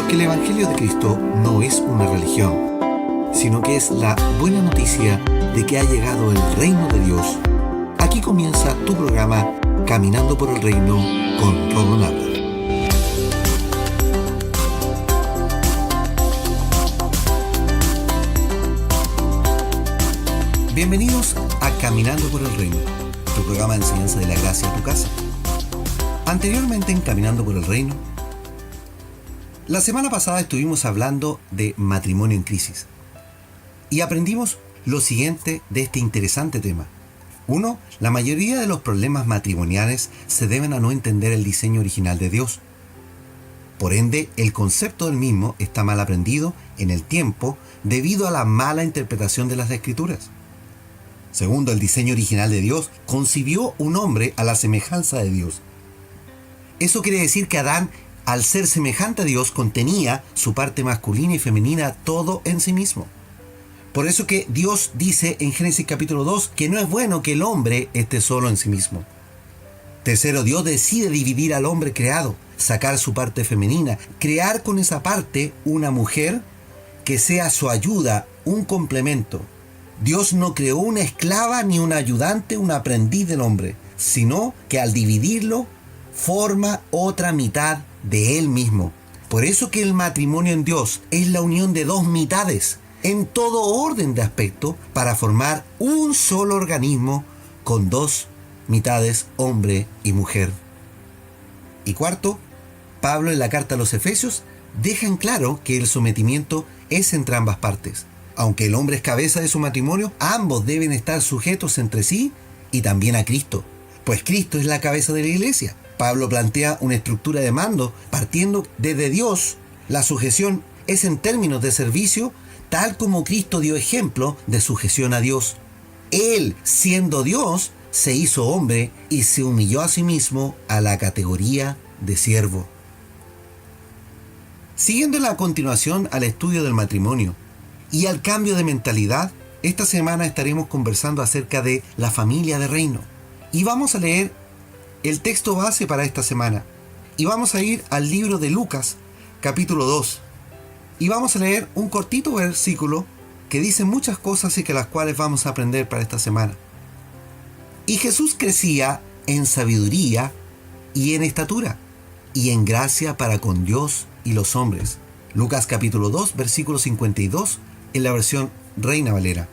Porque el Evangelio de Cristo no es una religión, sino que es la buena noticia de que ha llegado el reino de Dios. Aquí comienza tu programa Caminando por el Reino con Rodo Nava. Bienvenidos a Caminando por el Reino, tu programa de enseñanza de la gracia a tu casa. Anteriormente en Caminando por el Reino, la semana pasada estuvimos hablando de matrimonio en crisis y aprendimos lo siguiente de este interesante tema. 1. La mayoría de los problemas matrimoniales se deben a no entender el diseño original de Dios. Por ende, el concepto del mismo está mal aprendido en el tiempo debido a la mala interpretación de las Escrituras. 2. El diseño original de Dios concibió un hombre a la semejanza de Dios. Eso quiere decir que Adán, al ser semejante a Dios, contenía su parte masculina y femenina todo en sí mismo. Por eso que Dios dice en Génesis capítulo 2 que no es bueno que el hombre esté solo en sí mismo. 3. Dios decide dividir al hombre creado, sacar su parte femenina, crear con esa parte una mujer que sea su ayuda, un complemento. Dios no creó una esclava ni un ayudante, un aprendiz del hombre, sino que al dividirlo forma otra mitad de él mismo. Por eso que el matrimonio en Dios es la unión de dos mitades en todo orden de aspecto para formar un solo organismo con dos mitades, hombre y mujer. Y 4, Pablo en la carta a los Efesios deja en claro que el sometimiento es entre ambas partes. Aunque el hombre es cabeza de su matrimonio, ambos deben estar sujetos entre sí y también a Cristo, pues Cristo es la cabeza de la iglesia. Pablo plantea una estructura de mando partiendo desde Dios. La sujeción es en términos de servicio, tal como Cristo dio ejemplo de sujeción a Dios. Él, siendo Dios, se hizo hombre y se humilló a sí mismo a la categoría de siervo. Siguiendo la continuación al estudio del matrimonio y al cambio de mentalidad, esta semana estaremos conversando acerca de la familia de reino. Y vamos a leer el texto base para esta semana. Y vamos a ir al libro de Lucas, capítulo 2. Y vamos a leer un cortito versículo que dice muchas cosas y que las cuales vamos a aprender para esta semana. Y Jesús crecía en sabiduría y en estatura y en gracia para con Dios y los hombres. Lucas capítulo 2, versículo 52 en la versión Reina Valera.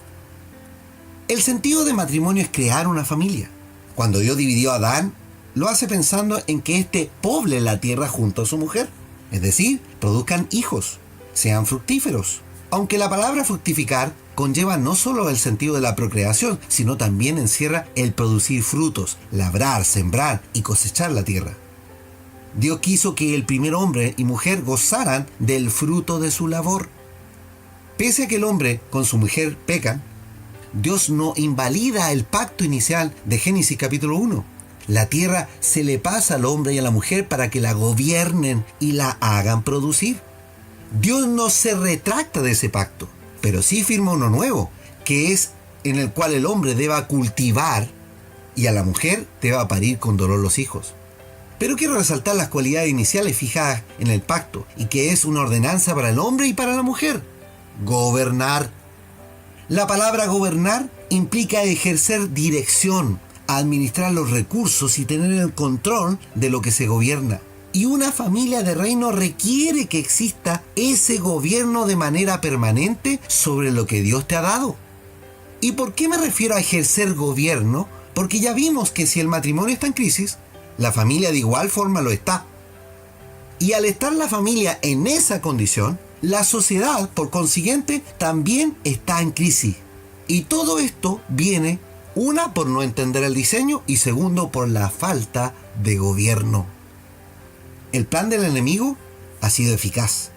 El sentido de matrimonio es crear una familia. Cuando Dios dividió a Adán, lo hace pensando en que éste poble la tierra junto a su mujer. Es decir, produzcan hijos, sean fructíferos. Aunque la palabra fructificar conlleva no solo el sentido de la procreación, sino también encierra el producir frutos, labrar, sembrar y cosechar la tierra. Dios quiso que el primer hombre y mujer gozaran del fruto de su labor. Pese a que el hombre con su mujer pecan, Dios no invalida el pacto inicial de Génesis capítulo 1. La tierra se le pasa al hombre y a la mujer para que la gobiernen y la hagan producir. Dios no se retracta de ese pacto, pero sí firma uno nuevo, que es en el cual el hombre deba cultivar y a la mujer deba parir con dolor los hijos. Pero quiero resaltar las cualidades iniciales fijadas en el pacto y que es una ordenanza para el hombre y para la mujer. Gobernar. La palabra gobernar implica ejercer dirección, administrar los recursos y tener el control de lo que se gobierna. Y una familia de reino requiere que exista ese gobierno de manera permanente sobre lo que Dios te ha dado. ¿Y por qué me refiero a ejercer gobierno? Porque ya vimos que si el matrimonio está en crisis, la familia de igual forma lo está. Y al estar la familia en esa condición, la sociedad, por consiguiente, también está en crisis. Y todo esto viene, una, por no entender el diseño y segundo, por la falta de gobierno. El plan del enemigo ha sido eficaz.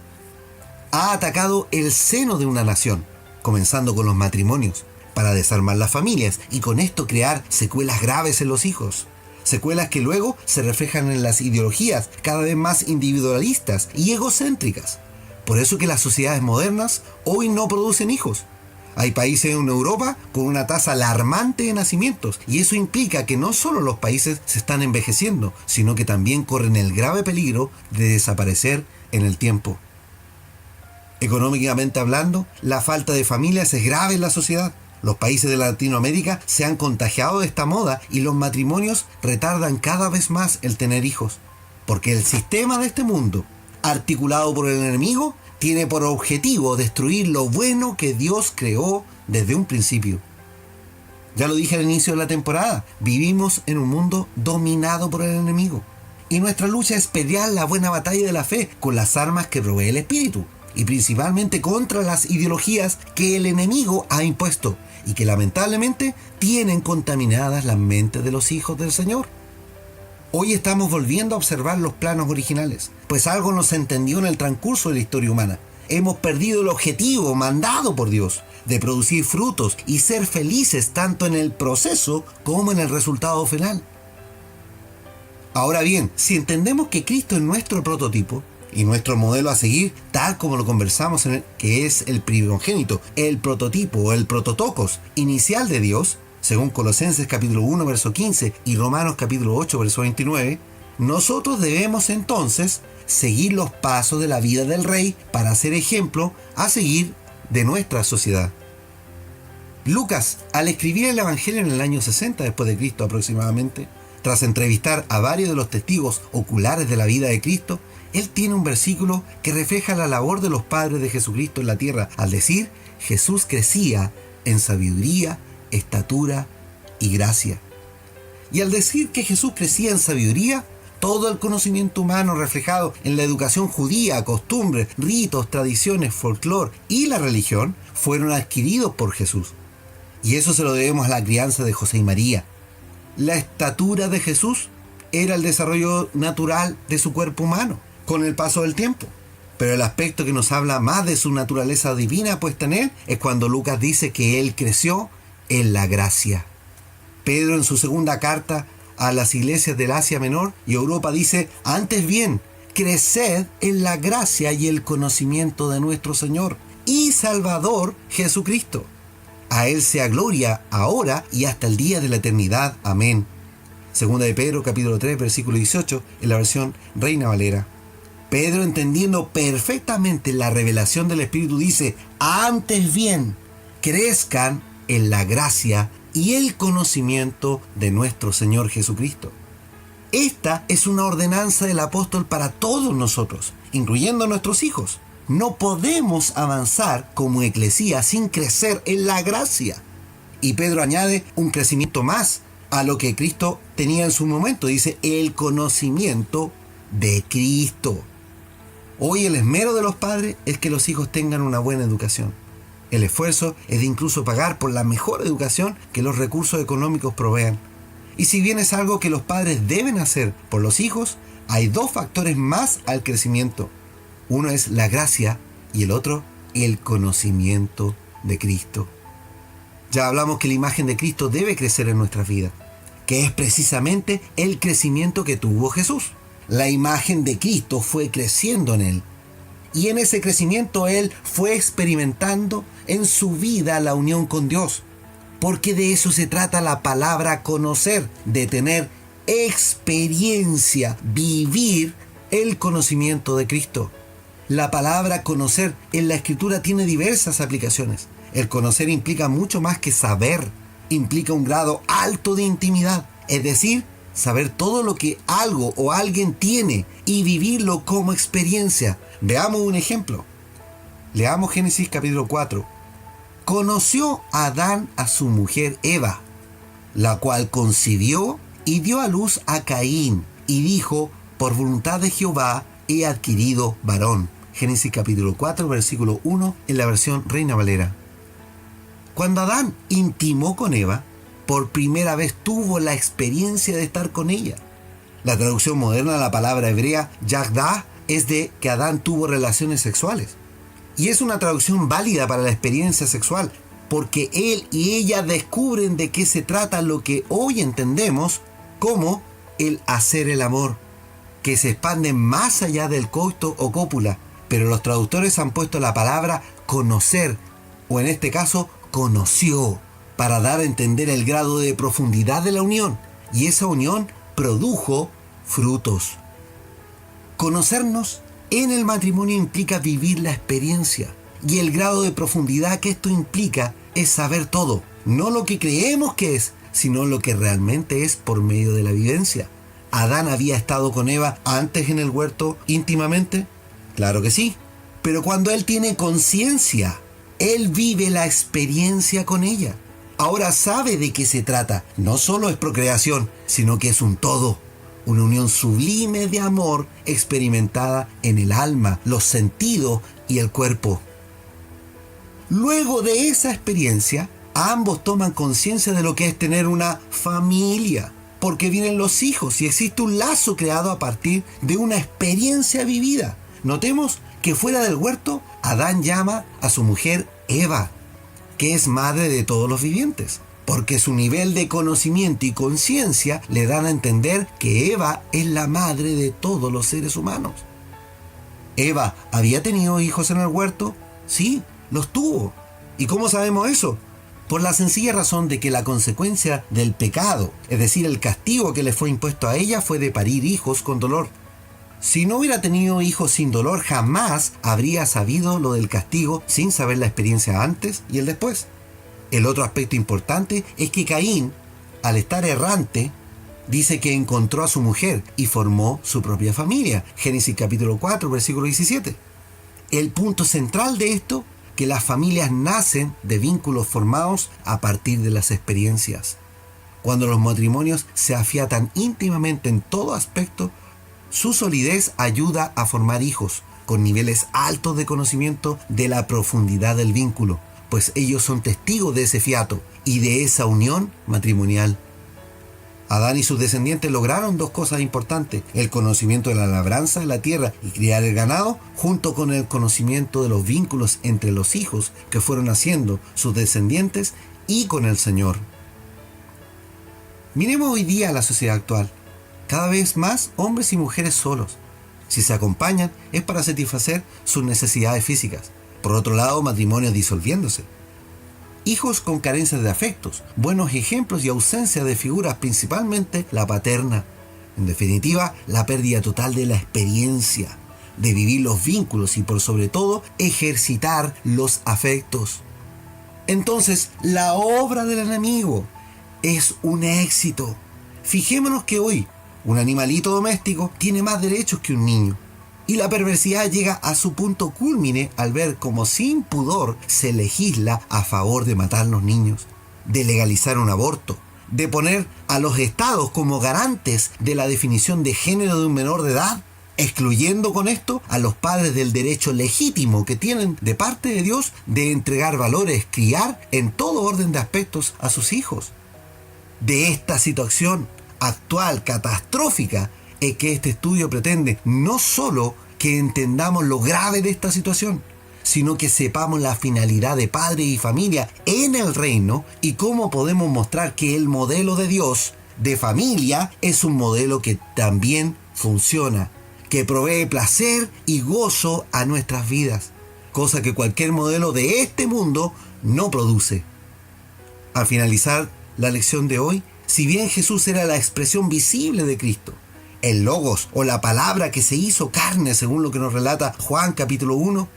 Ha atacado el seno de una nación, comenzando con los matrimonios, para desarmar las familias y con esto crear secuelas graves en los hijos. Secuelas que luego se reflejan en las ideologías cada vez más individualistas y egocéntricas. Por eso que las sociedades modernas hoy no producen hijos. Hay países en Europa con una tasa alarmante de nacimientos y eso implica que no solo los países se están envejeciendo, sino que también corren el grave peligro de desaparecer en el tiempo. Económicamente hablando, la falta de familias es grave en la sociedad. Los países de Latinoamérica se han contagiado de esta moda y los matrimonios retardan cada vez más el tener hijos. Porque el sistema de este mundo, articulado por el enemigo, tiene por objetivo destruir lo bueno que Dios creó desde un principio. Ya lo dije al inicio de la temporada, vivimos en un mundo dominado por el enemigo. Y nuestra lucha es pelear la buena batalla de la fe con las armas que provee el Espíritu. Y principalmente contra las ideologías que el enemigo ha impuesto y que lamentablemente tienen contaminadas las mentes de los hijos del Señor. Hoy estamos volviendo a observar los planos originales, pues algo no se entendió en el transcurso de la historia humana. Hemos perdido el objetivo mandado por Dios de producir frutos y ser felices tanto en el proceso como en el resultado final. Ahora bien, si entendemos que Cristo es nuestro prototipo y nuestro modelo a seguir, tal como lo conversamos que es el primogénito, el prototipo o el prototocos inicial de Dios, según Colosenses capítulo 1 verso 15 y Romanos capítulo 8 verso 29, nosotros debemos entonces seguir los pasos de la vida del Rey para ser ejemplo a seguir de nuestra sociedad. Lucas, al escribir el Evangelio en el año 60 después de Cristo aproximadamente, tras entrevistar a varios de los testigos oculares de la vida de Cristo, él tiene un versículo que refleja la labor de los padres de Jesucristo en la tierra, al decir, Jesús crecía en sabiduría, estatura y gracia. Y al decir que Jesús crecía en sabiduría, todo el conocimiento humano reflejado en la educación judía, costumbres, ritos, tradiciones, folclore y la religión fueron adquiridos por Jesús. Y eso se lo debemos a la crianza de José y María. La estatura de Jesús era el desarrollo natural de su cuerpo humano, con el paso del tiempo. Pero el aspecto que nos habla más de su naturaleza divina puesta en él es cuando Lucas dice que él creció en la gracia. Pedro en su segunda carta a las iglesias del Asia Menor y Europa dice, antes bien, creced en la gracia y el conocimiento de nuestro Señor y Salvador Jesucristo. A Él sea gloria ahora y hasta el día de la eternidad. Amén. Segunda de Pedro, capítulo 3, versículo 18, en la versión Reina Valera. Pedro, entendiendo perfectamente la revelación del Espíritu, dice, antes bien, crezcan en la gracia y el conocimiento de nuestro Señor Jesucristo. Esta es una ordenanza del apóstol para todos nosotros, incluyendo a nuestros hijos. No podemos avanzar como eclesía sin crecer en la gracia. Y Pedro añade un crecimiento más a lo que Cristo tenía en su momento. Dice, el conocimiento de Cristo. Hoy el esmero de los padres es que los hijos tengan una buena educación. El esfuerzo es de incluso pagar por la mejor educación que los recursos económicos provean. Y si bien es algo que los padres deben hacer por los hijos, hay dos factores más al crecimiento. Uno es la gracia y el otro el conocimiento de Cristo. Ya hablamos que la imagen de Cristo debe crecer en nuestras vidas, que es precisamente el crecimiento que tuvo Jesús. La imagen de Cristo fue creciendo en él. Y en ese crecimiento él fue experimentando en su vida la unión con Dios. Porque de eso se trata la palabra conocer, de tener experiencia, vivir el conocimiento de Cristo. La palabra conocer en la Escritura tiene diversas aplicaciones. El conocer implica mucho más que saber, implica un grado alto de intimidad, es decir, saber todo lo que algo o alguien tiene y vivirlo como experiencia. Veamos un ejemplo. Leamos Génesis capítulo 4. Conoció Adán a su mujer Eva, la cual concibió y dio a luz a Caín, y dijo, por voluntad de Jehová he adquirido varón. Génesis capítulo 4, versículo 1, en la versión Reina Valera. Cuando Adán intimó con Eva, por primera vez tuvo la experiencia de estar con ella. La traducción moderna de la palabra hebrea yagdah es de que Adán tuvo relaciones sexuales. Y es una traducción válida para la experiencia sexual, porque él y ella descubren de qué se trata lo que hoy entendemos como el hacer el amor, que se expande más allá del coito o cópula, pero los traductores han puesto la palabra conocer, o en este caso, conoció, para dar a entender el grado de profundidad de la unión, y esa unión produjo frutos. Conocernos en el matrimonio implica vivir la experiencia. Y el grado de profundidad que esto implica es saber todo. No lo que creemos que es, sino lo que realmente es por medio de la vivencia. ¿Adán había estado con Eva antes en el huerto íntimamente? Claro que sí. Pero cuando él tiene conciencia, él vive la experiencia con ella. Ahora sabe de qué se trata. No solo es procreación, sino que es un todo. Una unión sublime de amor experimentada en el alma, los sentidos y el cuerpo. Luego de esa experiencia, ambos toman conciencia de lo que es tener una familia, porque vienen los hijos y existe un lazo creado a partir de una experiencia vivida. Notemos que fuera del huerto, Adán llama a su mujer Eva, que es madre de todos los vivientes, porque su nivel de conocimiento y conciencia le dan a entender que Eva es la madre de todos los seres humanos. ¿Eva había tenido hijos en el huerto? Sí, los tuvo. ¿Y cómo sabemos eso? Por la sencilla razón de que la consecuencia del pecado, es decir, el castigo que le fue impuesto a ella, fue de parir hijos con dolor. Si no hubiera tenido hijos sin dolor, jamás habría sabido lo del castigo sin saber la experiencia antes y el después. El otro aspecto importante es que Caín, al estar errante, dice que encontró a su mujer y formó su propia familia. Génesis capítulo 4, versículo 17. El punto central de esto, que las familias nacen de vínculos formados a partir de las experiencias. Cuando los matrimonios se afiatan íntimamente en todo aspecto, su solidez ayuda a formar hijos con niveles altos de conocimiento de la profundidad del vínculo, pues ellos son testigos de ese fiato y de esa unión matrimonial. Adán y sus descendientes lograron dos cosas importantes: el conocimiento de la labranza de la tierra y criar el ganado, junto con el conocimiento de los vínculos entre los hijos que fueron haciendo sus descendientes y con el Señor. Miremos hoy día a la sociedad actual. Cada vez más hombres y mujeres solos. Si se acompañan es para satisfacer sus necesidades físicas. Por otro lado, matrimonios disolviéndose. Hijos con carencias de afectos, buenos ejemplos y ausencia de figuras, principalmente la paterna. En definitiva, la pérdida total de la experiencia, de vivir los vínculos y por sobre todo, ejercitar los afectos. Entonces, la obra del enemigo es un éxito. Fijémonos que hoy, un animalito doméstico tiene más derechos que un niño. Y la perversidad llega a su punto cúlmine al ver cómo sin pudor se legisla a favor de matar a los niños, de legalizar un aborto, de poner a los estados como garantes de la definición de género de un menor de edad, excluyendo con esto a los padres del derecho legítimo que tienen de parte de Dios de entregar valores, criar en todo orden de aspectos a sus hijos. De esta situación actual catastrófica es que este estudio pretende no solo que entendamos lo grave de esta situación, sino que sepamos la finalidad de padre y familia en el reino y cómo podemos mostrar que el modelo de Dios de familia es un modelo que también funciona, que provee placer y gozo a nuestras vidas, cosa que cualquier modelo de este mundo no produce. Al finalizar la lección de hoy, si bien Jesús era la expresión visible de Cristo, el Logos o la palabra que se hizo carne, según lo que nos relata Juan capítulo 1,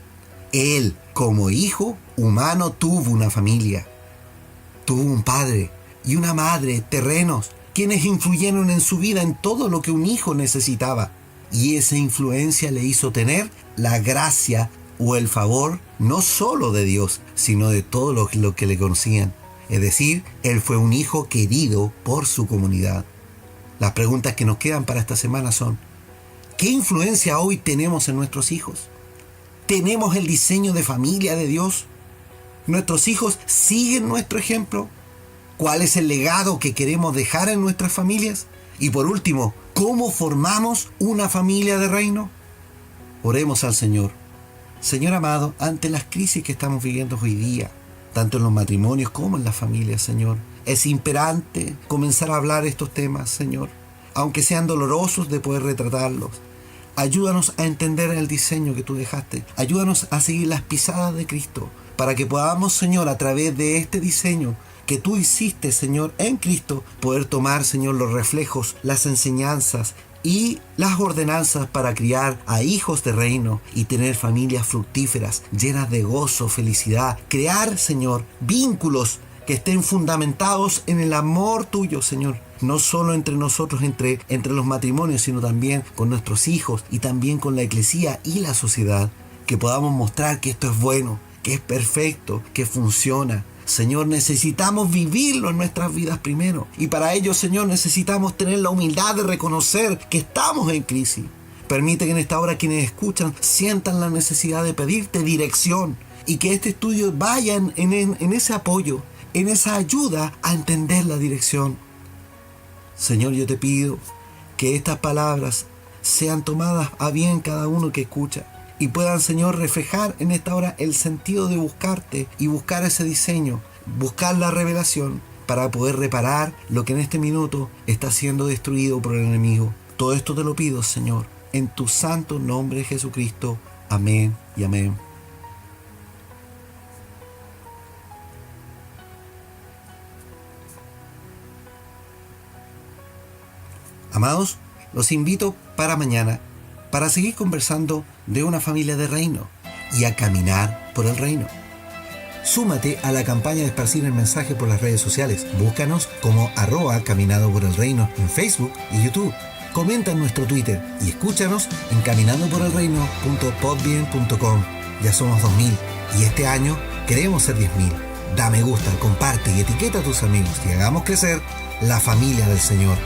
Él, como hijo humano, tuvo una familia. Tuvo un padre y una madre terrenos, quienes influyeron en su vida en todo lo que un hijo necesitaba. Y esa influencia le hizo tener la gracia o el favor no solo de Dios, sino de todos los que le conocían. Es decir, Él fue un hijo querido por su comunidad. Las preguntas que nos quedan para esta semana son: ¿qué influencia hoy tenemos en nuestros hijos? ¿Tenemos el diseño de familia de Dios? ¿Nuestros hijos siguen nuestro ejemplo? ¿Cuál es el legado que queremos dejar en nuestras familias? Y por último, ¿cómo formamos una familia de reino? Oremos al Señor. Señor amado, ante las crisis que estamos viviendo hoy día, tanto en los matrimonios como en las familias, Señor, es imperante comenzar a hablar estos temas, Señor, aunque sean dolorosos de poder retratarlos. Ayúdanos a entender el diseño que tú dejaste. Ayúdanos a seguir las pisadas de Cristo, para que podamos, Señor, a través de este diseño que tú hiciste, Señor, en Cristo, poder tomar, Señor, los reflejos, las enseñanzas y las ordenanzas para criar a hijos de reino y tener familias fructíferas, llenas de gozo, felicidad. Crear, Señor, vínculos que estén fundamentados en el amor tuyo, Señor. No solo entre nosotros, entre los matrimonios, sino también con nuestros hijos y también con la iglesia y la sociedad. Que podamos mostrar que esto es bueno, que es perfecto, que funciona. Señor, necesitamos vivirlo en nuestras vidas primero. Y para ello, Señor, necesitamos tener la humildad de reconocer que estamos en crisis. Permite que en esta hora quienes escuchan sientan la necesidad de pedirte dirección y que este estudio vaya en ese apoyo, en esa ayuda a entender la dirección. Señor, yo te pido que estas palabras sean tomadas a bien cada uno que escucha y puedan, Señor, reflejar en esta hora el sentido de buscarte y buscar ese diseño, buscar la revelación para poder reparar lo que en este minuto está siendo destruido por el enemigo. Todo esto te lo pido, Señor, en tu santo nombre, Jesucristo. Amén y amén. Amados, los invito para mañana para seguir conversando de una familia de reino y a caminar por el reino. Súmate a la campaña de esparcir el mensaje por las redes sociales. Búscanos como @caminado por el reino en Facebook y YouTube. Comenta en nuestro Twitter y escúchanos en caminadoporelreino.podbean.com. Ya somos 2000 y este año queremos ser 10.000. Da me gusta, comparte y etiqueta a tus amigos y hagamos crecer la familia del Señor.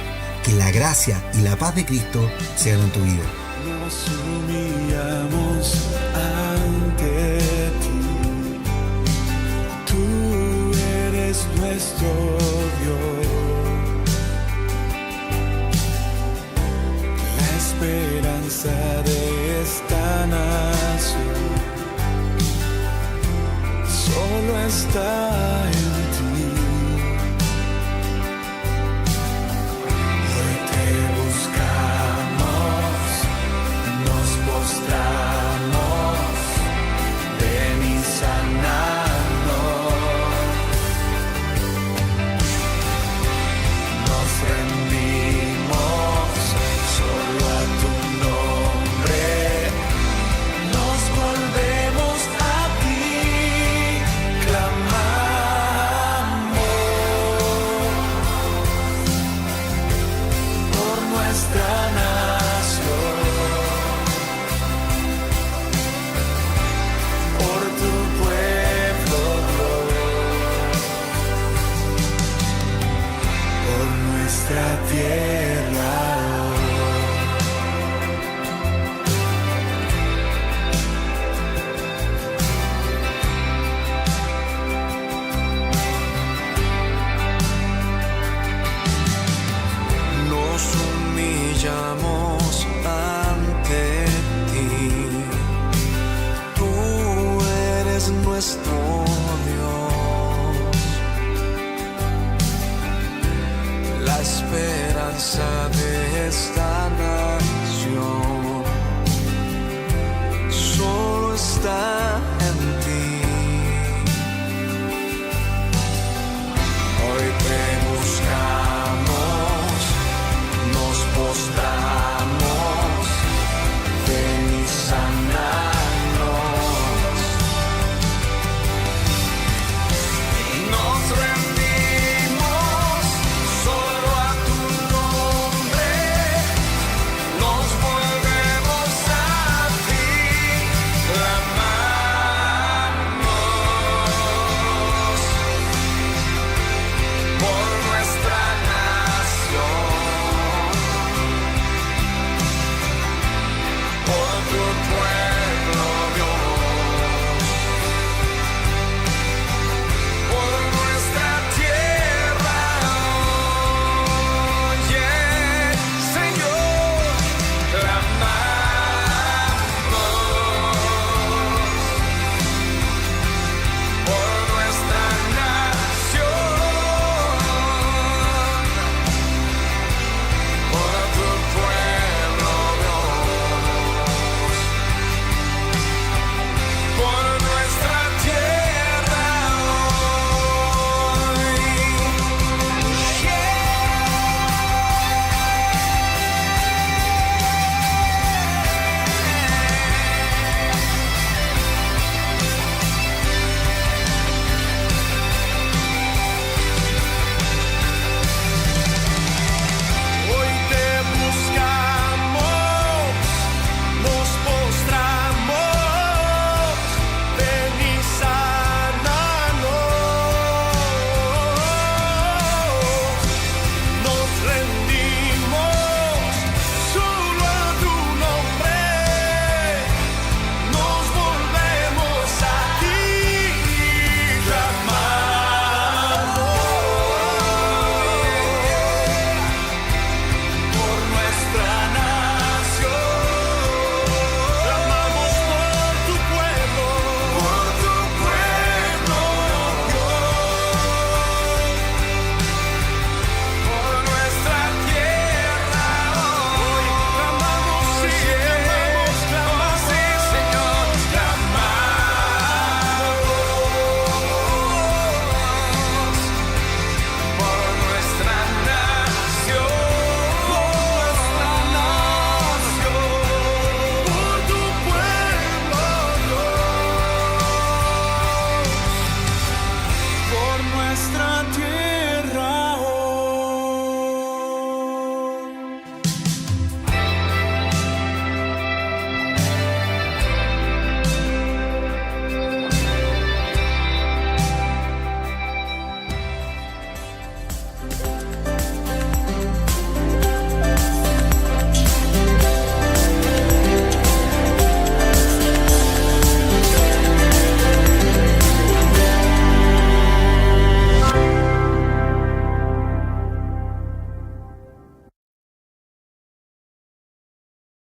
Que la gracia y la paz de Cristo sean en tu vida. Nos humillamos ante ti. Tú eres nuestro Dios. La esperanza de esta nación solo está en ti. Ven y sanarnos. Nos rendimos solo a tu nombre. Nos volvemos a ti, clamamos por nuestra nación. Nuestra tierra nos humillamos ante ti. Tú eres nuestro la esperanza de esta